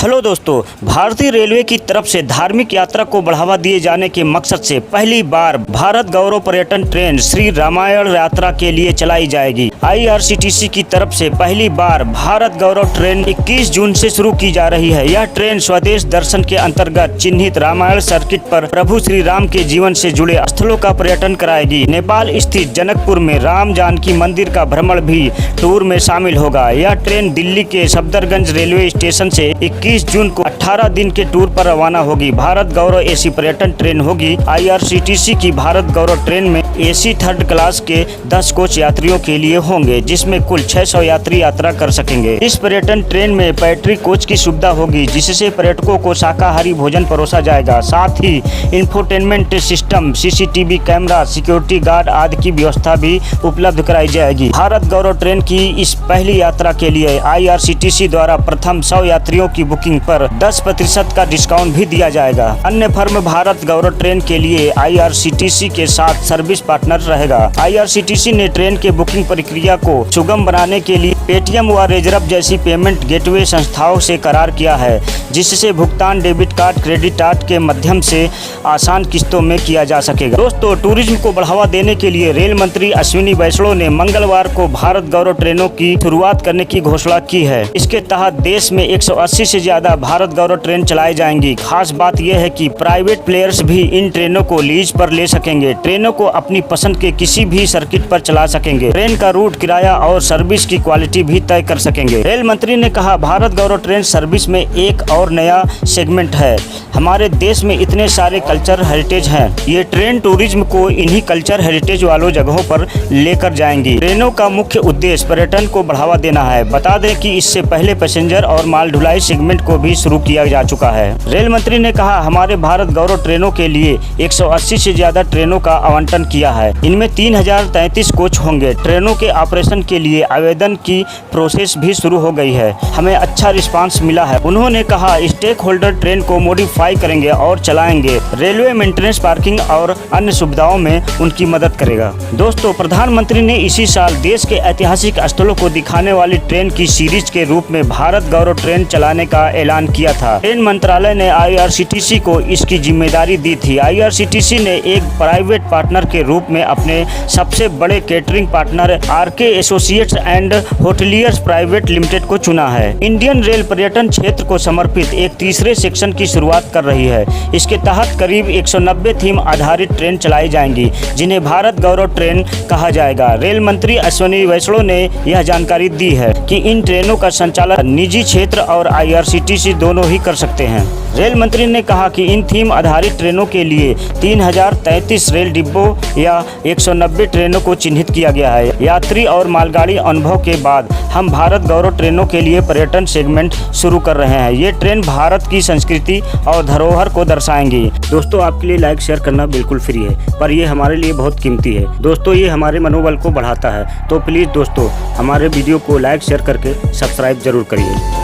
Hello दोस्तों, भारतीय railway की तरफ से धार्मिक यात्रा को बढ़ावा दिए जाने के मकसद से पहली बार भारत गौरव पर्यटन ट्रेन श्री रामायण यात्रा के लिए चलाई जाएगी। आईआरसीटीसी की तरफ से पहली बार भारत गौरव ट्रेन 21 जून से शुरू की जा रही है। यह ट्रेन स्वदेश दर्शन के अंतर्गत चिन्हित रामायण सर्किट पर प्रभु श्री राम के जीवन से जुड़े स्थलों का पर्यटन कराएगी। नेपाल स्थित जनकपुर में राम जानकी मंदिर का भ्रमण भी टूर में शामिल होगा। यह ट्रेन दिल्ली के सफदरगंज रेलवे स्टेशन से 21 जून को 18 दिन के टूर पर रवाना होगी। भारत गौरव एसी पर्यटन ट्रेन होगी। आईआरसीटीसी की भारत गौरव ट्रेन में एसी थर्ड क्लास के 10 कोच यात्रियों के लिए होंगे, जिसमें कुल 600 यात्री यात्रा कर सकेंगे। इस पर्यटन ट्रेन में पैट्री कोच की सुविधा होगी, जिससे पर्यटकों को शाकाहारी भोजन परोसा जाएगा। साथ ही infotainment system, CCTV camera, security guard आदि की व्यवस्था भी उपलब्ध कराई जाएगी। भारत गौरव ट्रेन की इस पहली यात्रा के लिए आईआरसीटीसी द्वारा प्रथम 100 यात्रियों की बुकिंग पर 10% का डिस्काउंट भी दिया जाएगा। अन्य फर्म भारत गौरव ट्रेन के लिए आईआरसीटीसी के साथ सर्विस पार्टनर रहेगा। आईआरसीटीसी ने ट्रेन के बुकिंग प्रक्रिया को सुगम बनाने के लिए पेटीएम व रेजरप जैसी पेमेंट गेटवे संस्थाओं से करार किया है, जिससे भुगतान डेबिट कार्ड, क्रेडिट कार्ड के माध्यम से आसान किस्तों में किया जा सकेगा। दोस्तों, टूरिज्म को बढ़ावा देने के लिए रेल मंत्री अश्विनी वैष्णव ने मंगलवार को भारत गौरव ट्रेनों की शुरुआत करने की घोषणा की है। इसके तहत देश में 180 से ज्यादा भारत गौरव ट्रेन चलाई जाएंगी। खास बात यह है कि प्राइवेट प्लेयर्स भी इन ट्रेनों को लीज पर ले सकेंगे। ट्रेनों को अपनी पसंद के किसी भी सर्किट पर चला सकेंगे। ट्रेन का रूट, किराया और सर्विस की क्वालिटी भी तय कर सकेंगे। रेल मंत्री ने कहा, भारत गौरव ट्रेन सर्विस में एक और नया सेगमेंट है। हमारे देश में इतने सारे कल्चर हेरिटेज हैं। ये ट्रेन टूरिज्म को इन्हीं कल्चर हेरिटेज वालों जगहों पर लेकर जाएंगी। ट्रेनों का मुख्य उद्देश्य पर्यटन को बढ़ावा देना है। बता दें कि इससे पहले पैसेंजर और माल ढुलाई सेगमेंट को भी शुरू किया जा चुका है। रेल मंत्री ने कहा, हमारे भारत गौरव ट्रेनों के लिए 180 से ज्यादा ट्रेनों का आवंटन किया है। इनमें 3033 कोच होंगे। ट्रेनों के ऑपरेशन के लिए आवेदन की प्रोसेस भी शुरू हो गई है। हमें अच्छा रिस्पांस मिला है। उन्होंने कहा, स्टेक होल्डर ट्रेन को मॉडिफाई करेंगे और चलाएंगे। रेलवे मेंटेनेंस, पार्किंग और अन्य सुविधाओं में उनकी मदद करेगा। दोस्तों, प्रधानमंत्री ने इसी साल देश के ऐतिहासिक स्थलों को दिखाने वाली ट्रेन की सीरीज के रूप में भारत गौरव ट्रेन चलाने का ऐलान किया था। ट्रेन मंत्रालय ने आईआरसीटीसी को इसकी जिम्मेदारी दी थी। आईआरसीटीसी ने एक प्राइवेट पार्टनर के रूप में अपने सबसे बड़े catering partner RK associates and hoteliers private limited को चुना है। इंडियन रेल पर्यटन क्षेत्र को समर्पित एक तीसरे सेक्शन की शुरुआत कर रही है। इसके तहत करीब 190 थीम आधारित ट्रेन चलाई जाएंगी, जिन्हें भारत गौरव ट्रेन कहा जाएगा। रेल मंत्री अश्विनी वैष्णव ने यह जानकारी दी है कि इन ट्रेनों का संचालन निजी क्षेत्र और आईआरसीटीसी दोनों ही कर सकते हैं। रेल मंत्री ने कहा कि इन थीम आधारित ट्रेनों के लिए 3033 रेल डिब्बों या 190 ट्रेनों को चिन्हित किया गया है। यात्री और मालगाड़ी अनुभव के बाद हम भारत गौरव ट्रेनों के लिए पर्यटन सेगमेंट शुरू कर रहे हैं। ये ट्रेन भारत की संस्कृति और धरोहर को दर्शाएंगी। दोस्तों, आपके लिए लाइक शेयर करना बिल्कुल फ्री है, पर ये हमारे लिए बहुत कीमती है। दोस्तों, ये हमारे मनोबल को बढ़ाता है। तो प्लीज़ दोस्तों, हमारे वीडियो को लाइक शेयर करके सब्सक्राइब जरूर करिए।